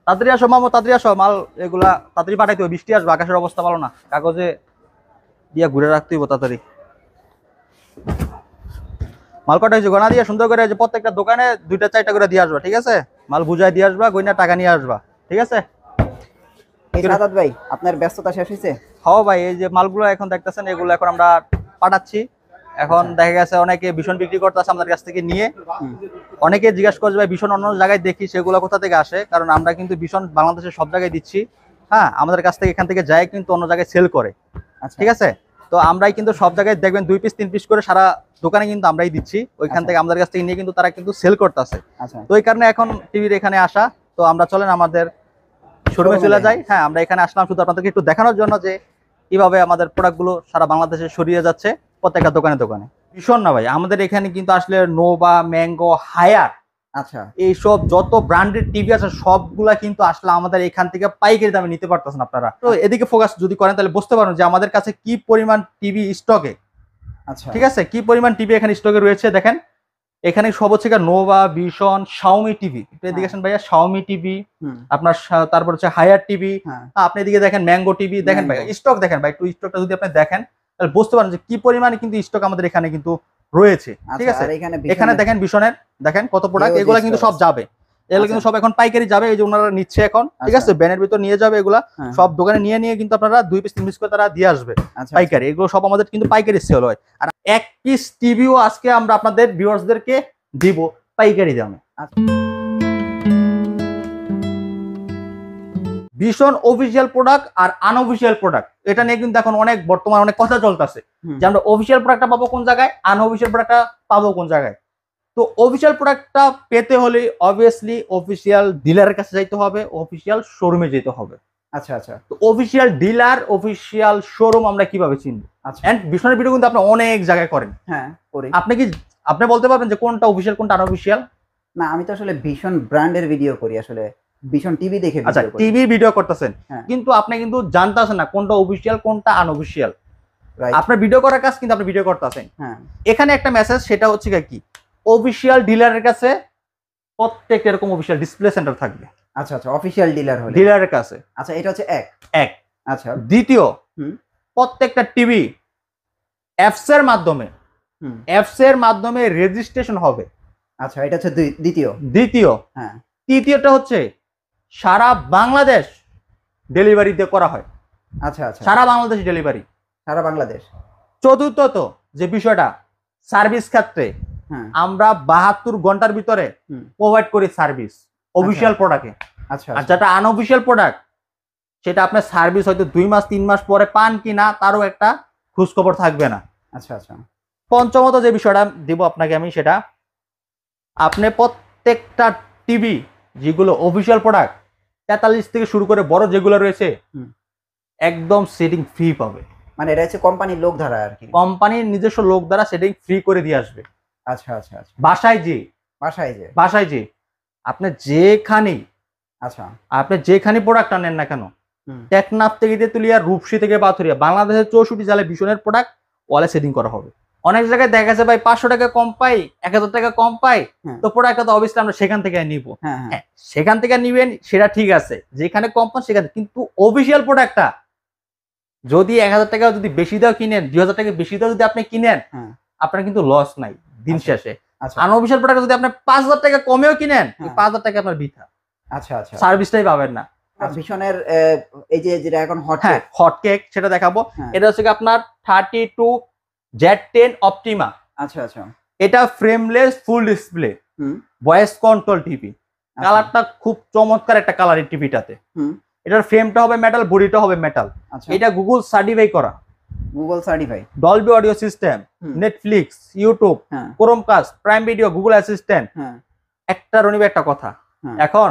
তাড়াতাড়ি আসো মামু, তাড়াতাড়ি আসো, মাল এগুলা তাড়াতাড়ি পাঠাইতে হবে, বৃষ্টি আসবে, আকাশের অবস্থা ভালো না, কাগজে দিয়া ঘুরে রাখতে হইব তাড়াতাড়ি। মাল কটা হয়েছে গোনা দিয়ে সুন্দর করে প্রত্যেকটা দোকানে 2টা 4টা করে দিয়ে আসবা, ঠিক আছে? মাল বুঝাই দিয়ে আসবা, গইনা টাকা নিয়ে আসবা, ঠিক আছে? সাদাত ভাই আপনার ব্যস্ততা শেষ হয়েছে? হ্যাঁ ভাই, এই যে মালগুলো এখন দেখতেছেন এগুলো এখন আমরা পাঠাচ্ছি। এখন দেখা গেছে অনেকে ভীষণ বিক্রি করতেছে আমাদের কাছ থেকে নিয়ে। অনেকে জিজ্ঞাসা করছে ভাই ভীষণ অন্য জায়গায় দেখি, সেগুলো কোথা থেকে আসে? কারণ আমরা কিন্তু ভীষণ বাংলাদেশের সব জায়গায় দিচ্ছি। হ্যাঁ, আমাদের কাছ থেকে এখান থেকে যায় কিন্তু অন্য জায়গায় সেল করে, ঠিক আছে? তো আমরাই কিন্তু সব জায়গায় দেখবেন 2 পিস 3 পিস করে সারা দোকানে কিন্তু আমরাই দিচ্ছি। ওইখান থেকে আমাদের কাছ থেকে নিয়ে কিন্তু তারা কিন্তু সেল করতেছে। তো এই কারণে এখন টিভির এখানে আসা। তো আমরা চলেন আমাদের শোরুমে চলে যাই। হ্যাঁ, আমরা এখানে আসলাম শুধু আপনাদেরকে একটু দেখানোর জন্য যে কিভাবে আমাদের প্রোডাক্টগুলো সারা বাংলাদেশে ছড়িয়ে যাচ্ছে প্রত্যেকটা দোকানে দোকানে। ভীষণ না ভাই, আমাদের এখানে কিন্তু আসলে নোভা, ম্যাঙ্গো, হায়ার, আচ্ছা, এইসব যত ব্র্যান্ডেড টিভি আছে সবগুলা কিন্তু আসলে আমাদের এখান থেকে পাইকারি দামে নিতে পারতেছেন আপনারা। তো এদিকে ফোকাস যদি করেন তাহলে বুঝতে পারবেন যে আমাদের কাছে কি পরিমাণ টিভি স্টকে, আচ্ছা, ঠিক আছে? কি পরিমাণ টিভি এখানে স্টকে রয়েছে দেখেন। এখানে সব হচ্ছে নোভা, ভিশন, শাওমি টিভি, এদিকে আসেন ভাইয়া, শাওমি টিভি আপনার, তারপর হচ্ছে হায়ার টিভি, আপনি এদিকে দেখেন ম্যাঙ্গো টিভি, দেখেন ভাই স্টক দেখেন ভাই, একটু স্টকটা যদি আপনি দেখেন তাহলে বুঝতে পারেন যে কি পরিমাণে কিন্তু স্টক আমাদের এখানে কিন্তু রয়েছে, ঠিক আছে? এখানে দেখেন ভিশনের দেখেন কত প্রোডাক্ট, এগুলা কিন্তু সব যাবে, এগুলো কিন্তু সব এখন পাইকারি যাবে, এই যে ওনারা নিচ্ছে এখন, ঠিক আছে? ব্যানের ভিতর নিয়ে যাবে এগুলা সব দোকানে নিয়ে নিয়ে কিন্তু আপনারা 2 পিস 3 পিস করে তারা দিয়ে আসবে পাইকারি। এগুলো সব আমাদের কিন্তু পাইকারি সেল হয়। আর 1 পিস টিভিও আজকে আমরা আপনাদের ভিউয়ার্সদেরকে দিব পাইকারি দামে। ভীষণ অফিসিয়াল প্রোডাক্ট আর আনঅফিসিয়াল প্রোডাক্ট, এটা নিয়ে কিন্তু এখন অনেক বর্তমানে অনেক কথা চলতেছে যে আমরা অফিসিয়াল প্রোডাক্টটা পাবো কোন জায়গায়, আনঅফিসিয়াল প্রোডাক্টটা পাবো কোন জায়গায়। তো অফিসিয়াল প্রোডাক্টটা পেতে হলে অবভিয়াসলি অফিসিয়াল ডিলারের কাছে যাইতে হবে, অফিসিয়াল শোরুমে যেতে হবে। আচ্ছা আচ্ছা, তো অফিসিয়াল ডিলার, অফিসিয়াল শোরুম আমরা কিভাবে চিনবো? এন্ড ভীষণের ভিডিও কিন্তু আপনি অনেক জায়গায় করেন। হ্যাঁ করি। আপনি বলতে পারবেন যে কোনটা অফিসিয়াল কোনটা আনঅফিসিয়াল? না, আমি তো আসলে ভীষণ ব্র্যান্ডের ভিডিও করি, আসলে ভীষণ টিভি দেখে আচ্ছা, টিভি ভিডিও করতেছেন কিন্তু আপনি কিন্তু জানতেছেন না কোনটা অফিসিয়াল কোনটা আনঅফিসিয়াল। আপনার ভিডিও করার কাজ কিন্তু আপনি ভিডিও করতেছেন। এখানে একটা মেসেজ, সেটা হচ্ছে কি, অফিসিয়াল ডিলারের কাছে প্রত্যেক এরকম অফিসিয়াল ডিসপ্লে সেন্টার থাকবে। আচ্ছা আচ্ছা, অফিসিয়াল ডিলার হলে ডিলারের কাছে। আচ্ছা, এটা হচ্ছে এক। আচ্ছা, দ্বিতীয়, প্রত্যেকটা টিভি অ্যাপস এর মাধ্যমে রেজিস্ট্রেশন হবে। আচ্ছা, এটা হচ্ছে দ্বিতীয়। হ্যাঁ, তৃতীয়টা হচ্ছে সারা বাংলাদেশ ডেলিভারিতে করা হয়। আচ্ছা আচ্ছা, সারা বাংলাদেশ ডেলিভারি, সারা বাংলাদেশ। চতুর্থত যে বিষয়টা, সার্ভিস ক্ষেত্রে আমরা 72 ঘন্টার ভিতরে প্রোভাইড করি সার্ভিস অফিসিয়াল প্রোডাক্টে। আচ্ছা, আর যেটা আনঅফিসিয়াল প্রোডাক্ট সেটা আপনার সার্ভিস হয়তো 2 মাস 3 মাস পরে পান কিনা তারও একটা খোঁজ খবর থাকবে না। আচ্ছা আচ্ছা। পঞ্চমত যে বিষয়টা দিব আপনাকে আমি, সেটা আপনি প্রত্যেকটা টিভি যেগুলো অফিসিয়াল প্রোডাক্ট 43 থেকে শুরু করে বড় যেগুলো রয়েছে একদম সেটিং ফ্রি পাবে। মানে এটা হচ্ছে কোম্পানির লোক দ্বারা আর কি, কোম্পানির নিজস্ব লোক দ্বারা সেটিং ফ্রি করে দিয়ে আসবে। আচ্ছা আচ্ছা আচ্ছা, বাসায় যে আপনি যেখানেই, আচ্ছা আপনি যেখানে প্রোডাক্ট আনেন না কেন, টেকনাফ থেকে তেতুলিয়া, রূপসী থেকে পাথুরিয়া, বাংলাদেশের 64 জেলায় ভীষণের প্রোডাক্ট ওয়ালে সেটিং করা হবে। অনেক জায়গায় দেখা যাচ্ছে ভাই 500 টাকা কম পাই, 1000 টাকা কম পাই, তো প্রোডাক্টটা তো অবশ্যই আমরা সেখান থেকে নিব। হ্যাঁ, সেখান থেকে নিবেন, সেটা ঠিক আছে, যেখানে কম পান সেখানে, কিন্তু অফিসিয়াল প্রোডাক্টটা যদি 1000 টাকা যদি বেশি দাও কিনেন, 2000 টাকা বেশি দাও যদি আপনি কিনেন, আপনার কিন্তু লস নাই দিন শেষে। আনঅফিসিয়াল প্রোডাক্ট যদি আপনি 5000 টাকা কমেও কিনেন, 5000 টাকা আপনার বৃথা। আচ্ছা আচ্ছা, সার্ভিসটাই পাবেন না। ভীষণের এই যে যেটা এখন হট কেক সেটা দেখাবো। এটা হচ্ছে আপনার 32 Z10 অপটিমা। আচ্ছা আচ্ছা, এটা frameless full display voice control TV. কালারটা খুব চমৎকার একটা কালার এই টিভিটাতে। এটার ফ্রেমটা হবে মেটাল, বডিটা হবে মেটাল। এটা গুগল সার্টিফাই করা, Dolby audio system, Netflix, YouTube, Chromecast, prime video, Google assistant. একটা রনিবে একটা কথা, এখন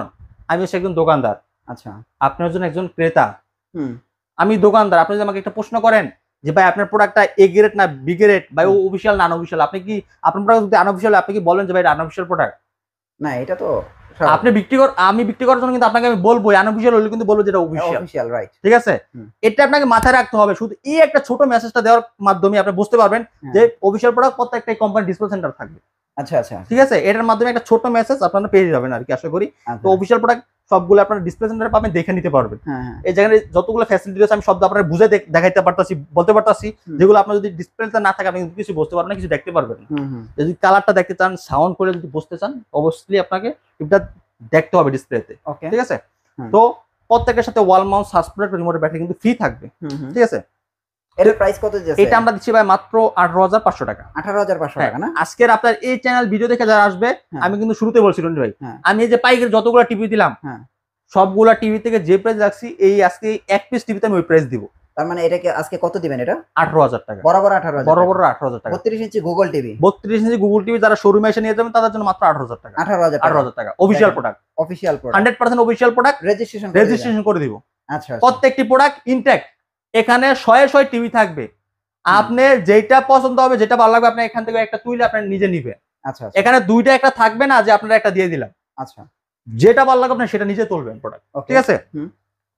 আমি হচ্ছে একজন দোকানদার, আচ্ছা আপনি হচ্ছেন একজন ক্রেতা, আমি দোকানদার। আপনি যদি আমাকে একটা প্রশ্ন করেন যে ভাই আপনার প্রোডাক্টটা এ গ্রেড না বি গ্রেড, ভাই ও অফিসিয়াল না আনঅফিসিয়াল, আপনি কি আপনার প্রোডাক্ট যদি আনঅফিসিয়াল আপনি কি বলেন যে ভাই এটা আনঅফিসিয়াল প্রোডাক্ট? না, এটা তো আপনি আমি বিক্রি করার জন্য কিন্তু আপনাকে আমি বলবো আনঅফিসিয়াল হলে কিন্তু বলবো যেটা অফিসিয়াল, রাইট? ঠিক আছে, এটা আপনাকে মাথায় রাখতে হবে। শুধু এই একটা ছোট মেসেজটা দেওয়ার মাধ্যমে আপনি বুঝতে পারবেন যে অফিসিয়াল প্রোডাক্ট প্রত্যেকটা কোম্পানি ডিসপ্লে সেন্টার থাকবে। আচ্ছা আচ্ছা, ঠিক আছে, এটার মাধ্যমে একটা ছোট মেসেজ আপনারা পেয়ে যাবেন আর কি, আশা করি। তো অফিসিয়াল প্রোডাক্ট সবগুলো আপনারা ডিসপ্লে সেন্টারে পাবেন, দেখে নিতে পারবেন। এই জায়গায় যতগুলো ফ্যাসিলিটি আছে আমি শব্দ আপনারা বুঝে দেখাইতে পারতাছি, বলতে পারতাছি, যেগুলো আপনার যদি ডিসপ্লেতে না থাকে আপনি কিছু বুঝতে পারবেন না, কিছু দেখতে পারবেন। যদি কালারটা দেখতে চান, সাউন্ড করে যদি বুঝতে চান, অবশ্যই আপনাকে টিভিটা দেখতে হবে ডিসপ্লেতে, ঠিক আছে। তো প্রত্যেকের সাথে wall mount suspended remote battery কিন্তু ফ্রি থাকবে, ঠিক আছে। এর প্রাইস কত দিয়েছে? এটা আমরা দিচ্ছি ভাই মাত্র 18,500 টাকা। 18,500 টাকা না? আজকের আপনার এই চ্যানেল ভিডিও দেখে যারা আসবে, আমি কিন্তু শুরুতে বলছি রনি ভাই, আমি এই যে পাইকারি যতগুলো টিভি দিলাম সবগুলা টিভি থেকে যে প্রাইস রাখছি, এই আজকে এক পিস টিভিতে আমি ওই প্রাইস দিব। তার মানে এটাকে আজকে কত দিবেন? এটা 18,000 টাকা, বরাবর 18,000, বরাবর 18,000 টাকা। 32 ইঞ্চি গুগল টিভি, 32 ইঞ্চি গুগল টিভি যারা শোরুমে এসে নিয়ে যাবেন তাদের জন্য মাত্র 18,000 টাকা। 18,000 টাকা official product, 100% official product, registration করে দিব। আচ্ছা, প্রত্যেকটি প্রোডাক্ট ইনট্যাক্ট, এখানে 100 টিভি থাকবে। আপনি যেটা পছন্দ হবে, যেটা ভালো লাগবে, আপনি এখান থেকে একটা তুলে আপনি নিজে নিবেন। আচ্ছা, এখানে দুইটা একটা থাকবে না যে আপনারা একটা দিয়ে দিলাম। আচ্ছা, যেটা ভালো লাগবে আপনি সেটা নিজে তুলবেন প্রোডাক্ট, ঠিক আছে।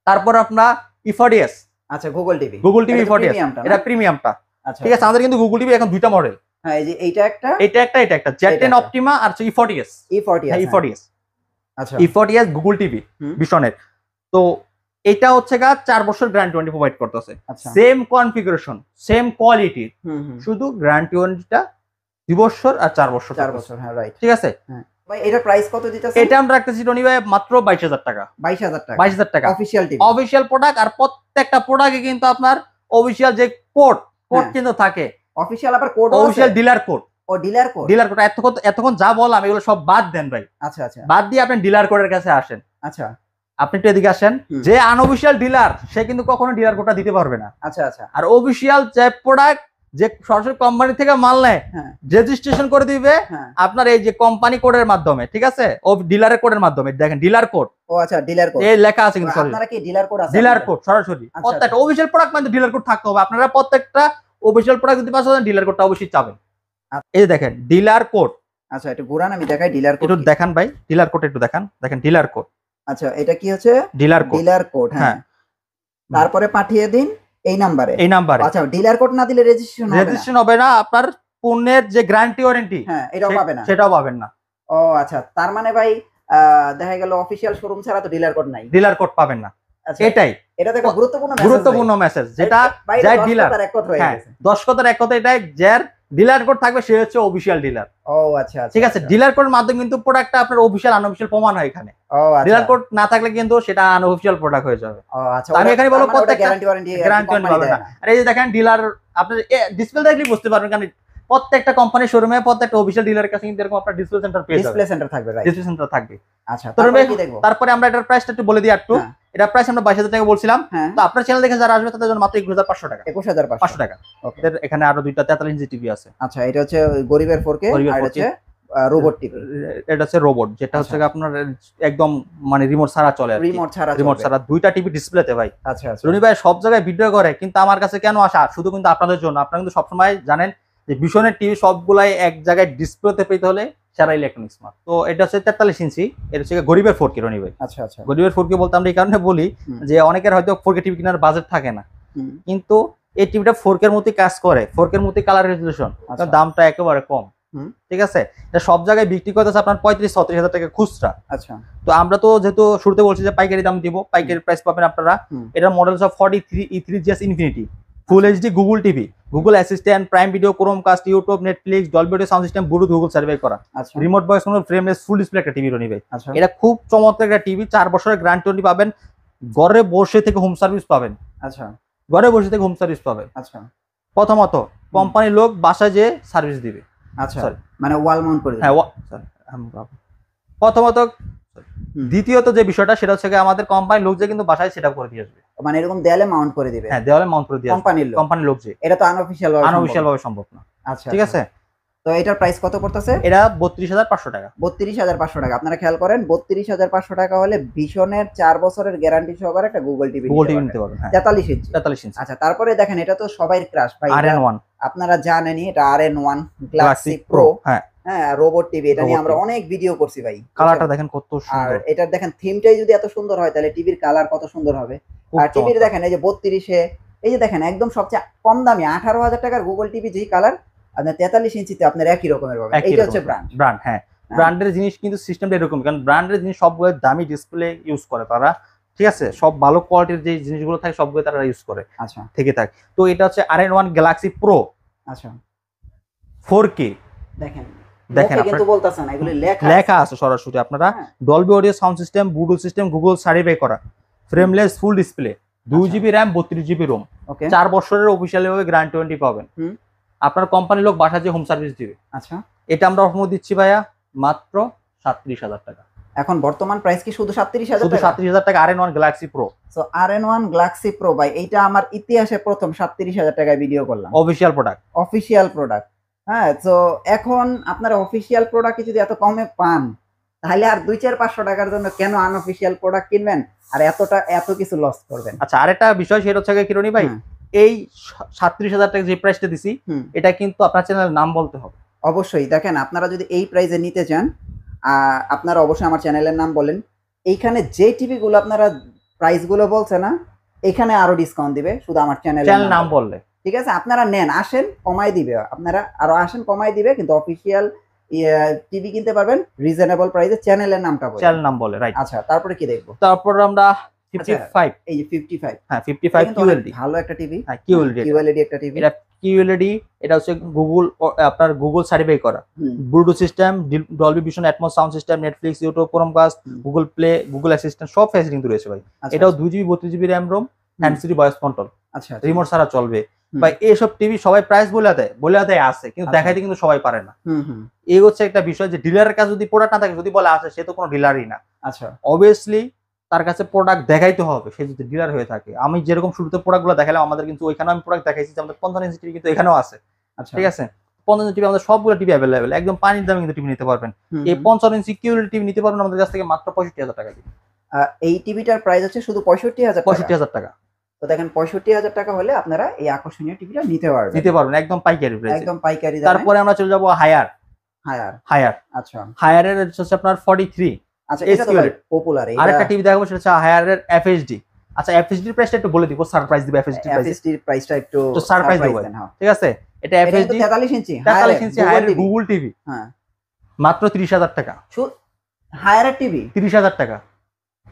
তারপর আপনার E40s, আচ্ছা, গুগল টিভি E40s, এটা প্রিমিয়ামটা, ঠিক আছে। আমাদের কিন্তু গুগল টিভি এখন দুইটা মডেল, হ্যাঁ, এই যে এইটা একটা, এটা একটা Z10 অপটিমা আর E40s, E40s, আচ্ছা, E40s গুগল টিভি ভিশনের। তো এটা হচ্ছে 4 বছর গ্যারান্টি প্রোভাইড করতেছে, সেম কনফিগারেশন, সেম কোয়ালিটি, শুধু গ্যারান্টি ওয়ারেন্টিটা 2 বছর আর 4 বছর, 4 বছর, হ্যাঁ, রাইট, ঠিক আছে। ভাই এটার প্রাইস কত দিতেছেন? এটা আমরা রাখতেছি টনি ভাই মাত্র 22,000 টাকা। 22,000 টাকা অফিশিয়াল টিভি, অফিশিয়াল প্রোডাক্ট। আর প্রত্যেকটা প্রোডাক্টে কিন্তু আপনার অফিশিয়াল যে কোড কিন্তু থাকে, অফিশিয়াল আবার কোড, অফিশিয়াল ডিলার কোড। ও ডিলার কোড, এতক্ষণ যা বললাম এগুলো সব বাদ দেন ভাই। আচ্ছা আচ্ছা, বাদ দিয়ে আপনি ডিলার কোডের কাছে আসেন। আচ্ছা, আপনি একটু এদিকে আসেন। যে আনঅফিশিয়াল ডিলার সে কিন্তু কখনো ডিলার কোডটা দিতে পারবে না। আচ্ছা আচ্ছা, আর অফিশিয়াল যে প্রোডাক্ট, যে সরাসরি কোম্পানি থেকে মাল নেয়, রেজিস্ট্রেশন করে দিবে আপনার এই যে কোম্পানি কোডের মাধ্যমে, ঠিক আছে, ও ডিলারের কোডের মাধ্যমে। দেখেন ডিলার কোড, ও আচ্ছা, ডিলার কোড এই লেখা আছে কিন্তু, আপনারা কি ডিলার কোড আছে? ডিলার কোড সরাসরি প্রত্যেকটা অফিশিয়াল প্রোডাক্ট মানে ডিলার কোড থাকতে হবে। আপনারা প্রত্যেকটা অফিশিয়াল প্রোডাক্ট যদি পাচ্ছেন, ডিলার কোডটা অবশ্যই চাবেন। এই যে দেখেন ডিলার কোড। আচ্ছা, একটু ঘুরান, আমি দেখাই ডিলার কোড একটু দেখান ভাই, ডিলার কোড একটু দেখান। দেখেন ডিলার কোড। আচ্ছা, এটা কি হচ্ছে? ডিলার কোড, হ্যাঁ। তারপরে পাঠিয়ে দিন এই নাম্বারে, আচ্ছা, ডিলার কোড না দিলে রেজিস্ট্রেশন হবে না। আপনার পণ্যের যে গ্যারান্টি ওয়ারেন্টি, হ্যাঁ, এটাও পাবেন না, সেটাও পাবেন না। ও আচ্ছা, তার মানে ভাই দেখা গেল অফিশিয়াল শোরুম ছাড়া তো ডিলার কোড নাই, ডিলার কোড পাবেন না। এটাই এটা দেখো গুরুত্বপূর্ণ মেসেজ, যেটা যাই ডিলার, 10 কথার এক কথা, এটাই যার ডিলার কোড থাকবে সে হচ্ছে অফিশিয়াল ডিলার। ও আচ্ছা, ঠিক আছে। ডিলার কোডের মাধ্যমে কিন্তু প্রোডাক্টটা আপনার অফিশিয়াল আনঅফিশিয়াল প্রমাণ হয় এখানে। ডিলার কোড না থাকলে কিন্তু সেটা আনঅফিশিয়াল প্রোডাক্ট হয়ে যাবে। আমি এখানে বলবো প্রত্যেকটা গ্যারান্টি ওয়ারেন্টি পাবেন না। আর এই যে দেখেন ডিলার, আপনার ডিসপ্লে দেখলেই বুঝতে পারবেন, কারণ প্রত্যেকটা কোম্পানির শোরুমে প্রত্যেকটা অফিশিয়াল ডিলারের কাছে কিন্তু এরকম আপনার ডিসপ্লে সেন্টার পেয়ে যাবেন। ডিসপ্লে সেন্টার থাকবে, রাইট, ডিসপ্লে সেন্টার থাকবে। আচ্ছা, তারপরে আমরা এটার প্রাইসটা একটু বলে দিই একটু। এটা প্রাইস আমরা 22,000 টাকা বলছিলাম। তো আপনার চ্যানেল দেখে যারা আসবে তাদের জন্য মাত্র 21,500 টাকা। 21,500 টাকা। ওকে, এখানে আরো দুইটা 43 ইঞ্চি টিভি আছে। আচ্ছা, এটা হচ্ছে গরিবের 4K, আর হচ্ছে রোবট টিভি। এটা হচ্ছে রোবট, যেটা হচ্ছে আপনার একদম মানে রিমোট ছাড়া চলে, রিমোট ছাড়া দুইটা টিভি ডিসপ্লেতে ভাই। আচ্ছা, রনি ভাই সব জায়গায় ভিডিও করে, কিন্তু আমার কাছে কেন আসা? শুধু কিন্তু আপনাদের জন্য। আপনারা কিন্তু সবসময় জানেন যে ভিশনের টিভি সবগুলাই এক জায়গায় ডিসপ্লেতে পেতে হলে সেরা ইলেকট্রনিক্স মার্ট। তো এটা হচ্ছে 43 ইঞ্চি, এটা হচ্ছে গরিবের 4K রনি ভাই। আচ্ছা আচ্ছা, গরিবের 4K বলতে আমরা এই কারণে বলি যে অনেকের হয়তো 4K টিভি কেনার বাজেট থাকে না, কিন্তু এই টিভিটা 4K এর মতোই কাজ করে, 4K এর মতোই কালার রেজোলিউশন, দামটা একেবারে কম, ঠিক আছে। এটা সব জায়গায় বিক্রি করতেছে আপনার 35-36 হাজার টাকা খুচরা। আচ্ছা, তো আমরা তো যেহেতু শুরুতে বলছি যে পাইকারি দাম দিব, পাইকারি প্রাইস পাবেন আপনারা। এটার মডেল সব 43 E3GS Infinity, full HD Google TV, Google Assistant, Prime Video, Chromecast, YouTube, Netflix, Dolby audio sound system, Bluetooth, Google survey করা, remote voice control, frameless, full display একটা টিভি রনি ভাই। এটা খুব চমৎকার একটা টিভি, 4 বছরের গ্যারান্টি পাবেন, ঘরে বসে থেকে হোম সার্ভিস পাবেন। আচ্ছা, ঘরে বসে থেকে হোম সার্ভিস পাবেন। আচ্ছা, প্রথমত কোম্পানির লোক বাসায় যে সার্ভিস দিবে। আচ্ছা, মানে ওয়াল মাউন্ট করে, হ্যাঁ, প্রথমত। দ্বিতীয়ত যে বিষয়টা সেটা হচ্ছে আমাদের কোম্পানির লোক যে কিন্তু বাসায় সেটআপ করে দিয়ে আসবে, মানে এরকম দেয়ালে মাউন্ট করে দিবে। হ্যাঁ, দেয়ালে মাউন্ট করে দিয়ে কোম্পানির লোক যে, এটা তো আনঅফিশিয়াল ভাবে সম্ভব না। আচ্ছা, ঠিক আছে। তো এটার প্রাইস কত পড়তেছে? এটা 32,500 টাকা। 32,500 টাকা। আপনারা খেয়াল করেন, 32,500 টাকা হলে ভিশনের 4 বছরের গ্যারান্টি সহকারে একটা গুগল টিভি নিতে পারবেন। 43 ইঞ্চি। আচ্ছা, তারপরে দেখেন এটা তো সবাই ক্রাশ ভাই, RN1 আপনারা জানেনই, এটা RN1 ক্লাসিক প্রো। হ্যাঁ হ্যাঁ, রোবট টিভি, এটা নিয়ে আমরা অনেক ভিডিও করছি ভাই। কালারটা দেখেন কত সুন্দর, আর এটার দেখেন থিমটাই যদি এত সুন্দর হয় তাহলে টিভির কালার কত সুন্দর হবে। আর টিভির দেখেন এই যে 32-এ, এই যে দেখেন একদম সবচেয়ে কম দামি 18,000 টাকার গুগল টিভি যেই কালার, আপনার 43 ইঞ্চিতে আপনার একই রকমের পাবেন। এটা হচ্ছে ব্র্যান্ড। হ্যাঁ, ব্র্যান্ডের জিনিস কিন্তু সিস্টেমটা এরকম, কারণ ব্র্যান্ডের জিনিস সবগুলো দামি ডিসপ্লে ইউজ করে তারা, ঠিক আছে, সব ভালো কোয়ালিটির যে জিনিসগুলো থাকে সবগুলো তারা ইউজ করে। আচ্ছা, থেকে থাকে। তো এটা হচ্ছে RN1 Galaxy Pro। আচ্ছা, 4K দেখেন কিন্তু বলতাছেন না, এগুলো লেখা আছে সরাসরি। আপনারা Dolby audio sound system, Bluetooth system, Google certify করা, frameless full display, 2GB RAM 32GB ROM, 4 বছরের অফিশিয়ালি ভাবে গ্যারান্টি পাবেন। আপনার কোম্পানির লোক বাসা যে হোম সার্ভিস দিবে। আচ্ছা, এটা আমরা অফার দিচ্ছি ভাইয়া মাত্র 37,000 টাকা। এখন বর্তমান প্রাইস কি শুধু 37,000 টাকা? শুধু 37,000 টাকা RN1 Galaxy Pro। So RN1 Galaxy Pro ভাই, এইটা আমার ইতিহাসে প্রথম 37,000 টাকায় ভিডিও করলাম। Official product. হ্যাঁ, তো এখন আপনারা অফিশিয়াল প্রোডাক্ট যদি এত কমে পান, তাহলে আর 200-500 টাকার জন্য কেন আনঅফিশিয়াল প্রোডাক্ট কিনবেন আর এত কিছু লস করবেন? আচ্ছা, আরেকটা বিষয় সেটা হচ্ছে কিরণী ভাই, এই 37,000 টাকা যে প্রাইসটা দিছি, এটা কিন্তু আপনার চ্যানেলের নাম বলতে হবে। অবশ্যই। দেখেন, আপনারা যদি এই প্রাইসে নিতে চান, আপনারা অবশ্যই আমার চ্যানেলের নাম বলেন। এইখানে যে টিভি গুলো আপনারা প্রাইস গুলো বলছে না, এখানে আরো ডিসকাউন্ট দিবে শুধু আমার চ্যানেলের নাম বললে। ঠিক আছে, আপনারা নেন, আসেন, কমাই দিবে, আপনারা আরো আসেন, কমাই দিবে, কিন্তু অফিশিয়াল টিভি কিনতে পারবেন রিজনেবল প্রাইসে, চ্যানেলের নামটা বলে, চ্যানেল নাম বলে, রাইট। আচ্ছা, তারপরে কি দেখবো? তারপর আমরা 55, এই যে 55, হ্যাঁ 55 QLED, ভালো একটা টিভি। হ্যাঁ QLED একটা টিভি। এটা QLED, এটা হচ্ছে গুগল, আপনার গুগল সার্টিফাই করা, Bluetooth system, Dolby vision, atoms sound system, Netflix, YouTube, Chromecast, Google play, Google assistant সব ফ্যাসিলিটি রয়েছে ভাই। এটাও 2GB 32GB RAM ROM, hand free voice control, আচ্ছা, রিমোট ছাড়া চলবে ভাই। এইসব টিভি সবাই প্রাইস বলে দেয় আছে, কিন্তু দেখাইতে কিন্তু সবাই পারে না। এই হচ্ছে একটা বিষয় যে ডিলারের কাছে যদি প্রোডাক্ট না থাকে, যদি বলে আছে, সে তো কোনো ডিলারই না। আচ্ছা, অবভিয়াসলি তার কাছে প্রোডাক্ট দেখাইতে হবে সে যদি ডিলার হয়ে থাকে। আমি যেরকম শুরুতে প্রোডাক্টগুলো দেখালাম, আমাদের কিন্তু ওইখানে আমি প্রোডাক্ট দেখাইছি, আমাদের 55 ইঞ্চি টিভি কিন্তু এখানেও আছে। আচ্ছা, ঠিক আছে, 55 ইঞ্চি টিভি আমাদের সবগুলো টিভি অ্যাভেলেবেল, একদম পানির দামে কিন্তু টিভি নিতে পারবেন। এই 55 ইঞ্চি QLED টিভি নিতে পারবেন আমাদের কাছ থেকে মাত্র 65,000 টাকা দিয়ে। এই টিভিটার প্রাইস হচ্ছে শুধু 65,000 টাকা। তো দেখেন, 65,000 টাকা হলে আপনারা এই আকর্ষণীয় টিভিটা নিতে পারবেন একদম পাইকারি প্রাইসে, একদম পাইকারি। তারপরে আমরা চলে যাব হায়ার। আচ্ছা, হায়ারের হচ্ছে আপনার 43। আচ্ছা, এটা তো পপুলার। আরেকটা টিভি দেখাবো, সেটা হচ্ছে হায়ারের FHD। আচ্ছা, FHD এর প্রাইসটা একটু বলে দিব, সারপ্রাইজ দিব। FHD এর প্রাইসটা একটু সারপ্রাইজ দিব, ঠিক আছে। এটা FHD 43 ইঞ্চি হায়ারের গুগল টিভি, হ্যাঁ, মাত্র 30,000 টাকা। হায়ারের টিভি 30,000 টাকা।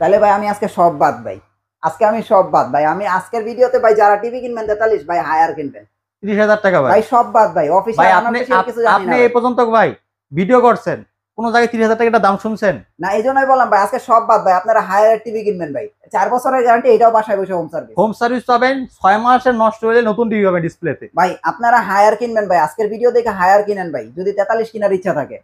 তাহলে ভাই আমি আজকে সব বাদ ভাই, আমি আজকের ভিডিওতে ভাই যারা টিভি কিনবেন 43, ভাই হায়ার কিনবেন 30,000 টাকা ভাই সব বাদ ভাই। অফিসিয়াল কিছু জানি না। আপনি এই পর্যন্ত ভাই ভিডিও করছেন, কোন জায়গায় 30,000 টাকা দাম শুনছেন না? এইজন্যই বললাম ভাই, আজকে সব বাদ ভাই, আপনারা হায়ার টিভি কিনবেন ভাই, 4 বছরের গ্যারান্টি, এটাও বাসায় বসে হোম সার্ভিস পাবেন। 6 মাসের নষ্ট হলে নতুন টিভি পাবেন ডিসপ্লেতে। ভাই আপনারা হায়ার কিনবেন ভাই, আজকের ভিডিও দেখে হায়ার কিনেন ভাই, যদি 43 কেনার ইচ্ছা থাকে।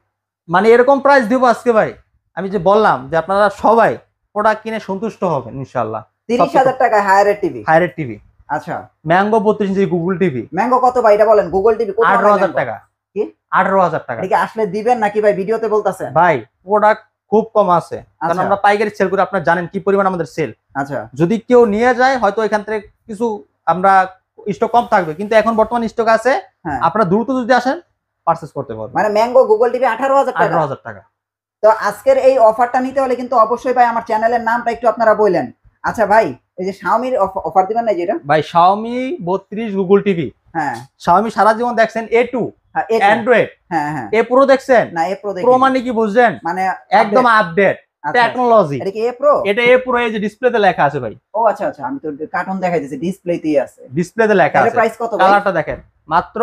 মানে এরকম প্রাইস দিব আজকে ভাই, আমি যে বললাম যে আপনারা সবাই প্রোডাক্ট কিনে সন্তুষ্ট হবেন ইনশাআল্লাহ। 30,000 টাকায় হায়ারের টিভি। আচ্ছা, ম্যাঙ্গো 32 ইঞ্চি গুগল টিভি। ম্যাঙ্গো কত ভাই এটা বলেন? গুগল টিভি 18,000 টাকা। কি 18,000 টাকা? এটা আসলে দিবেন নাকি ভাই? ভিডিওতে বলতাছেন ভাই প্রোডাক্ট খুব কম আছে, কারণ আমরা পাইকারি সেল করি, আপনারা জানেন কি পরিমাণ আমাদের সেল। আচ্ছা, যদি কেউ নিয়ে যায় হয়তো এখান থেকে কিছু আমরা স্টক কম থাকবে, কিন্তু এখন বর্তমান স্টক আছে, আপনারা দ্রুত যদি আসেন পারচেজ করতে পারবেন। মানে ম্যাঙ্গো গুগল টিভি 18,000 টাকা। তো আজকের এই অফারটা নিতে হলে কিন্তু অবশ্যই ভাই আমার চ্যানেলের নামটা একটু আপনারা বললেন। আচ্ছা ভাই, এই যে Xiaomi অফার দিবেন না যেটা? ভাই Xiaomi 32 গুগল টিভি, হ্যাঁ Xiaomi সারা জীবন দেখছেন A2, অ্যান্ড্রয়েড, হ্যাঁ A Pro দেখছেন না? A Pro দেখেন। Pro মানে কি বুঝছেন? মানে একদম আপডেট টেকনোলজি। এটা কি A Pro? এটা A Pro, এই যে ডিসপ্লেতে লেখা আছে ভাই। ও আচ্ছা আচ্ছা, আমি তো কার্টুন দেখাইতেছি, ডিসপ্লেতেই আছে, ডিসপ্লেতে লেখা আছে। প্রাইস কত ভাই? কালারটা দেখেন, মাত্র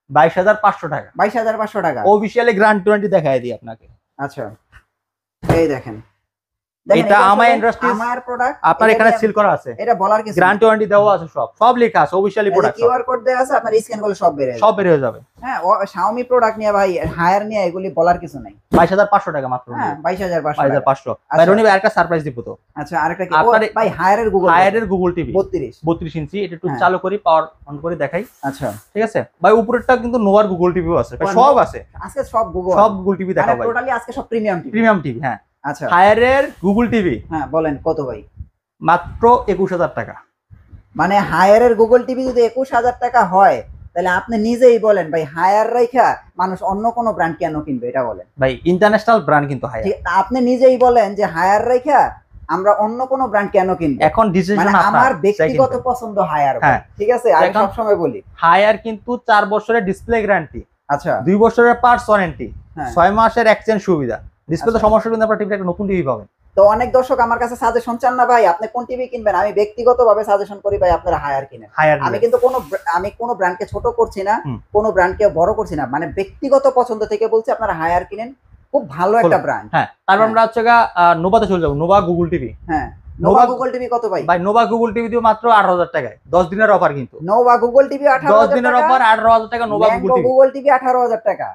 22,500 টাকা। 22,500 টাকা অফিশিয়ালি গ্যারান্টি দেখাই দিই আপনাকে। আচ্ছা, এই দেখেন, এটা আমার ইন্ডাস্ট্রিজ, আমার প্রোডাক্ট, আপনার এখানে সিল করা আছে, এটা বলার কিছু, গ্যারান্টি ওয়ারেন্টি দেওয়া আছে, সব লেখা আছে, অফিশিয়ালি প্রোডাক্ট, কিউআর কোড দেওয়া আছে, আপনার স্ক্যান করলে সব বের হয়ে যাবে। হ্যাঁ, Xiaomi প্রোডাক্ট নিয়ে ভাই, হায়ার নিয়ে এগুলি বলার কিছু নাই। 22,500 টাকা মাত্র। হ্যাঁ 22,500। ভাই রনি ভাই আরেকটা সারপ্রাইজ দিব তো। আচ্ছা, আরেকটা কি ভাই? হায়ারের গুগল টিভি 32 ইঞ্চি, এটা একটু চালু করি, পাওয়ার অন করে দেখাই। আচ্ছা, ঠিক আছে ভাই, উপরেরটা কিন্তু নোভার গুগল টিভিও আছে, সব আছে আজকে, সব গুগল টিভি দেখাবো ভাই, টোটালি আজকে সব প্রিমিয়াম টিভি। হ্যাঁ আচ্ছা, হায়ারের গুগল টিভি, হ্যাঁ বলেন কত ভাই? মাত্র 21,000 টাকা। মানে হায়ারের গুগল টিভি যদি 21,000 টাকা হয়, তাহলে আপনি নিজেই বলেন ভাই, হায়ার রাইখা মানুষ অন্য কোন ব্র্যান্ড কেন কিনবে? এটা বলেন ভাই, ইন্টারন্যাশনাল ব্র্যান্ড কিন্তু হায়ার। আপনি নিজেই বলেন যে হায়ার রাইখা আমরা অন্য কোন ব্র্যান্ড কেন কিনবো? এখন ডিসিশন আমার ব্যক্তিগত পছন্দ হায়ার, ঠিক আছে? আমি সব সময় বলি হায়ার কিন্তু 4 বছরের ডিসপ্লে গ্যারান্টি, আচ্ছা 2 বছরের পার্টস ওয়ারেন্টি, 6 মাসের এক্সচেঞ্জ সুবিধা, ডিসপ্লেতে সমস্যা কিন্তু আপনারা টিভিতে একটা নতুন টিভি পাবেন। তো অনেক দর্শক আমার কাছে সাজেশন চান না ভাই আপনি কোন টিভি কিনবেন, আমি ব্যক্তিগতভাবে সাজেশন করি ভাই আপনারা হায়ার কিনেন। আমি কিন্তু কোনো ব্র্যান্ডকে ছোট করছি না, কোনো ব্র্যান্ডকে বড় করছি না, মানে ব্যক্তিগত পছন্দ থেকে বলছি আপনারা হায়ার কিনেন, খুব ভালো একটা ব্র্যান্ড। হ্যাঁ, তারপর আমরা হচ্ছে নোভাতে চলে যাব, নোভা গুগল টিভি। হ্যাঁ, নোভা গুগল টিভি কত ভাই? ভাই নোভা গুগল টিভি দিও মাত্র 18,000 টাকায়, 10 দিনের অফার কিন্তু। নোভা গুগল টিভি 18,000 10 দিনের অফার 18,000 টাকা নোভা গুগল টিভি 18,000 টাকা,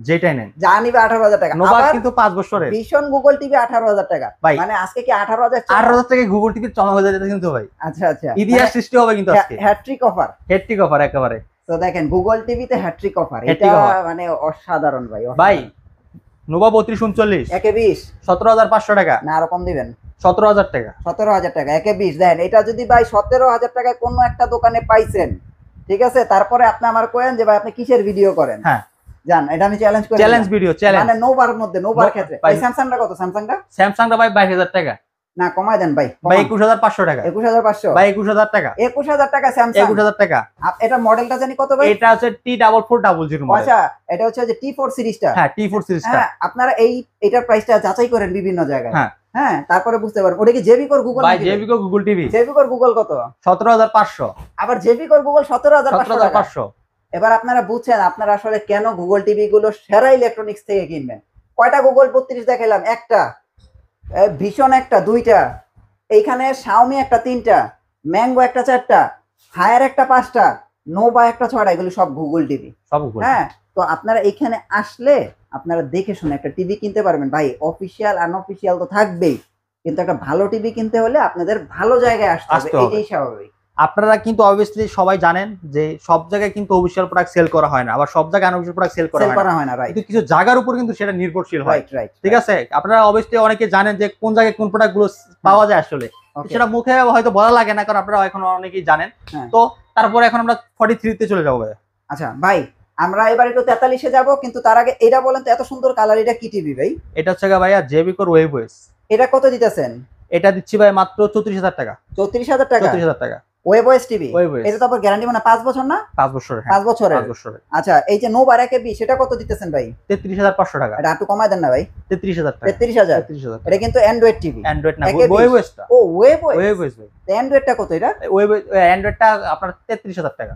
যেটাই নেন জানিবে 18,000 টাকা। নোভা কিন্তু 5 বছরের। ভীষণ গুগল টিভি 18,000 টাকা, মানে আজকে কি 18,000 টাকা গুগল টিভির চমক হয়ে যাচ্ছে কিন্তু ভাই। আচ্ছা আচ্ছা, ইতিহাস সৃষ্টি হবে কিন্তু আজকে, হ্যাট্রিক অফার, হ্যাট্রিক অফার একেবারে। তো দেখেন গুগল টিভিতে হ্যাট্রিক অফার, এটা মানে অসাধারণ ভাই। ভাই নোভা 3239 একে 20 17,500 টাকা, না আরো কম দিবেন? 17,000 টাকা। 17,000 টাকা একে 20। দেখেন এটা যদি ভাই 17,000 টাকায় কোনো একটা দোকানে পাইছেন, ঠিক আছে, তারপরে আপনি আমার কয়েন যে ভাই আপনি কিসের ভিডিও করেন। হ্যাঁ জান, এটা আমি চ্যালেঞ্জ করি, চ্যালেঞ্জ ভিডিও, চ্যালেঞ্জ মানে নোভার মধ্যে, নোভার ক্ষেত্রে। স্যামসাংটা কত? স্যামসাংটা ভাই 22,000 টাকা, না কমায় দেন ভাই। 21,500 টাকা। 21,500 ভাই 21,000 টাকা। 21,000 টাকা স্যামসাং, 21,000 টাকা। এটা মডেলটা জানি কত ভাই? এটা হচ্ছে T4400 মডেল। আচ্ছা, এটা হচ্ছে যে T4 সিরিজটা। হ্যাঁ, T4 সিরিজটা। হ্যাঁ, আপনারা এটার প্রাইসটা যাচাই করেন বিভিন্ন জায়গায়। হ্যাঁ হ্যাঁ, তারপরে বুঝতে পারবেন ওটা কি জেবি কোর গুগল। ভাই JB core Google TV, JB core Google কত? 17,500। আবার জেবি কোর গুগল 17,500। 17,500। এবার আপনারা বুঝছেন আপনারা আসলে কেন গুগল টিভি গুলো সেরা ইলেকট্রনিক্স থেকে কিনবেন। কয়টা গুগল 32 দেখাইলাম? একটা, ভীষণ একটা, দুইটা, এইখানে শাওমি একটা, তিনটা, ম্যাঙ্গো একটা, চারটা, হায়ার একটা, পাঁচটা, নোভা একটা, ছয়টা, এগুলো সব গুগল টিভি, সব গুগল। হ্যাঁ, তো আপনারা এখানে আসলে আপনারা দেখে শুনে একটা টিভি কিনতে পারবেন ভাই। অফিসিয়াল আনঅফিসিয়াল তো থাকবেই, কিন্তু একটা ভালো টিভি কিনতে হলে আপনাদের ভালো জায়গায় আসতে হবে, এটাই স্বাভাবিক। আপনারা কিন্তু অবভিয়াসলি সবাই জানেন যে সব জায়গায় কিন্তু অফিসিয়াল প্রোডাক্ট সেল করা হয় না, আবার সব জায়গায় আনঅফিসিয়াল প্রোডাক্ট সেল করা হয় না, কিন্তু কিছু জায়গার উপর কিন্তু সেটা নির্ভরশীল হয়। ঠিক আছে, আপনারা অবভিয়াসলি অনেকে জানেন যে কোন জায়গায় কোন প্রোডাক্ট গুলো পাওয়া যায় আসলে, সেটা মুখে হয়তো বলা লাগে না, কারণ আপনারা এখন অনেকেই জানেন। তো তারপরে এখন আমরা 43 তে চলে যাবো ভাই। আচ্ছা ভাই, আমরা এবার একটু 43 এ যাবো, কিন্তু তার আগে এটা বলেন তো, এত সুন্দর কালার, এটা কি টিভি ভাই? এটা হচ্ছে ভাইয়া জেবি কোর ওয়েবওয়েস। এটা কত দিতেছেন? এটা দিচ্ছি ভাই মাত্র 34,000 টাকা। 34,000 টাকা? 34,000 টাকা। ওয়েবওয়েস টিভি, এটা তো আবার গ্যারান্টি মানে 5 বছর না? 5 বছর। 5 বছরের। আচ্ছা, এই যে নোভা একে 20, সেটা কত দিতেছেন ভাই? 33,500 টাকা। এটা একটু কমায় দেন না ভাই। 33,000 টাকা। 33,000। এটা কিন্তু অ্যান্ড্রয়েড টিভি। অ্যান্ড্রয়েড না, ওয়েবওয়েসটা। ও ওয়েবওয়েস ভাই। তো অ্যান্ড্রয়েডটা কত এটা? অ্যান্ড্রয়েডটা আপনার 33,000 টাকা।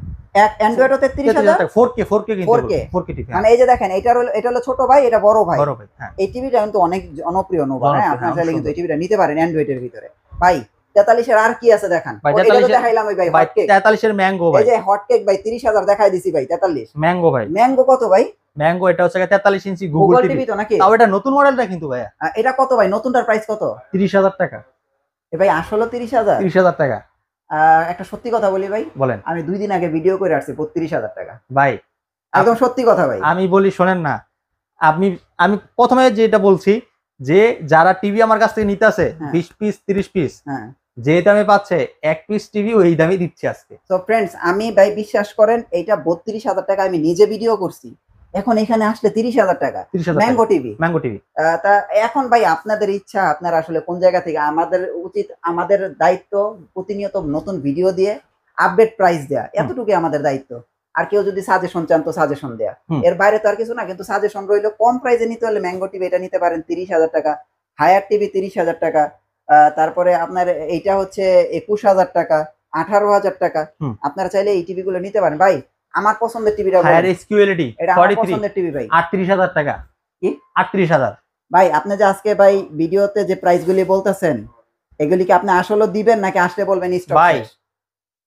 অ্যান্ড্রয়েডও 33,000 টাকা। 4K কিন্তু 4K টিভি। মানে এই যে দেখেন, এটা হলো ছোট ভাই, এটা বড় ভাই। হ্যাঁ, এই টিভিটা কিন্তু অনেক জনপ্রিয় নোভা। হ্যাঁ, আপনারা চাইলে কিন্তু এই টিভিটা নিতে পারেন অ্যান্ড্রয়েডের ভিতরে। ভাই 43 এর আর কি আছে দেখান? এটা তো দেখাইলাম ওই ভাই, হটকেক। 43 এর ম্যাঙ্গো ভাই, এই যে হটকেক ভাই 30,000 দেখাই দিছি ভাই। 43 ম্যাঙ্গো ভাই। ম্যাঙ্গো কত ভাই? ম্যাঙ্গো এটা হচ্ছে 43 ইঞ্চি গুগল টিভি তো নাকি? তাও এটা নতুন মডেলটা কিন্তু ভাইয়া। এটা কত ভাই? নতুনটার প্রাইস কত? 30,000 টাকা। এ ভাই আসলে 30,000? 30,000 টাকা। একটা সত্যি কথা বলি ভাই, বলেন। আমি 2 দিন আগে ভিডিও করে আসছি 32,000 টাকা ভাই, একদম সত্যি কথা ভাই। আমি বলি শোনেন না, আমি প্রথমে যেটা বলছি যে যারা টিভি আমার কাছ থেকে নিতে আছে 20 পিস 30 পিস, হ্যাঁ, যে দামে পাচ্ছে এক পিস টিভি ওই দামে দিচ্ছি আজকে। তো ফ্রেন্ডস, আমি ভাই বিশ্বাস করেন, এইটা 32,000 টাকা আমি নিজে ভিডিও করছি, এখন এখানে আসলে 30,000 টাকা ম্যাঙ্গো টিভি। তা এখন ভাই আপনাদের ইচ্ছা, আপনারা আসলে কোন জায়গা থেকে। আমাদের উচিত, আমাদের দায়িত্ব প্রতিনিয়ত নতুন ভিডিও দিয়ে আপডেট প্রাইস দেয়া, এতটুকু আমাদের দায়িত্ব। আর কেউ যদি সাজেশন চান তো সাজেশন দেয়া, এর বাইরে তো আর কিছু না। কিন্তু সাজেশন রইলো, কম প্রাইসে নিতে হলে ম্যাঙ্গো টিভি এটা নিতে পারেন 30,000 টাকা, হায়ার টিভি 30,000 টাকা, তারপরে আপনার এইটা হচ্ছে 21,000 টাকা, 18,000 টাকা। আপনারা চাইলে এই টিভি গুলো নিতে পারেন। ভাই আমার পছন্দের টিভিটা হায়ার এসকিউএলডি এটা আমার পছন্দের টিভি ভাই। 38,000 টাকা। কি 38,000? ভাই আপনি যে আজকে ভাই ভিডিওতে যে প্রাইস গুলি বলতেছেন, এগুলি কি আপনি আসলে দিবেন নাকি আসলে বলবেন স্টক? ভাই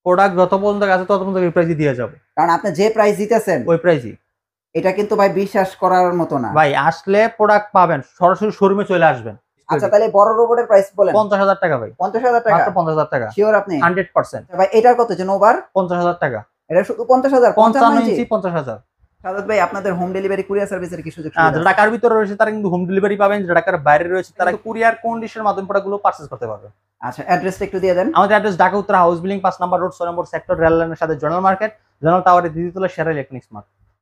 প্রোডাক্ট যত পর্যন্ত আছে তত পর্যন্ত এই প্রাইসই দিয়ে যাবে, কারণ আপনি যে প্রাইস দিতেছেন ওই প্রাইসই। এটা কিন্তু ভাই বিশ্বাস করার মতো না ভাই। আসলে প্রোডাক্ট পাবেন, সরাসরি শোরুমে চলে আসবেন। আচ্ছা, তাহলে বড় রোবটের প্রাইস বলেন। 50,000 টাকা ভাই। 50,000 টাকা? মাত্র 50,000 টাকা। শিওর আপনি? 100%। ভাই এটার কত যে নোভার? 50,000 টাকা। এটা শুধু 50,000? 55 ইঞ্চি 50,000। সাদাত ভাই, আপনাদের হোম ডেলিভারি কুরিয়ার সার্ভিসের কি সুযোগ? যারা ঢাকার ভিতরে রয়েছে তারা কিন্তু হোম ডেলিভারি পাবেন, যারা ঢাকার বাইরে রয়েছে তারা কুরিয়ার কন্ডিশনের মাধ্যমে প্রোডাক্টগুলো পারচেজ করতে পারবে। আচ্ছা, অ্যাড্রেসটা একটু দিয়ে দেন। আমাদের অ্যাড্রেস ঢাকা উত্তর হাউস বিল্ডিং 5 নম্বর রোড 6 নম্বর সেক্টর, রেল লাইনের সাথে জোনাল মার্কেট, জোনাল টাওয়ারের দ্বিতীয় তলায় সেরা ইলেকট্রনিক্স মার্ট।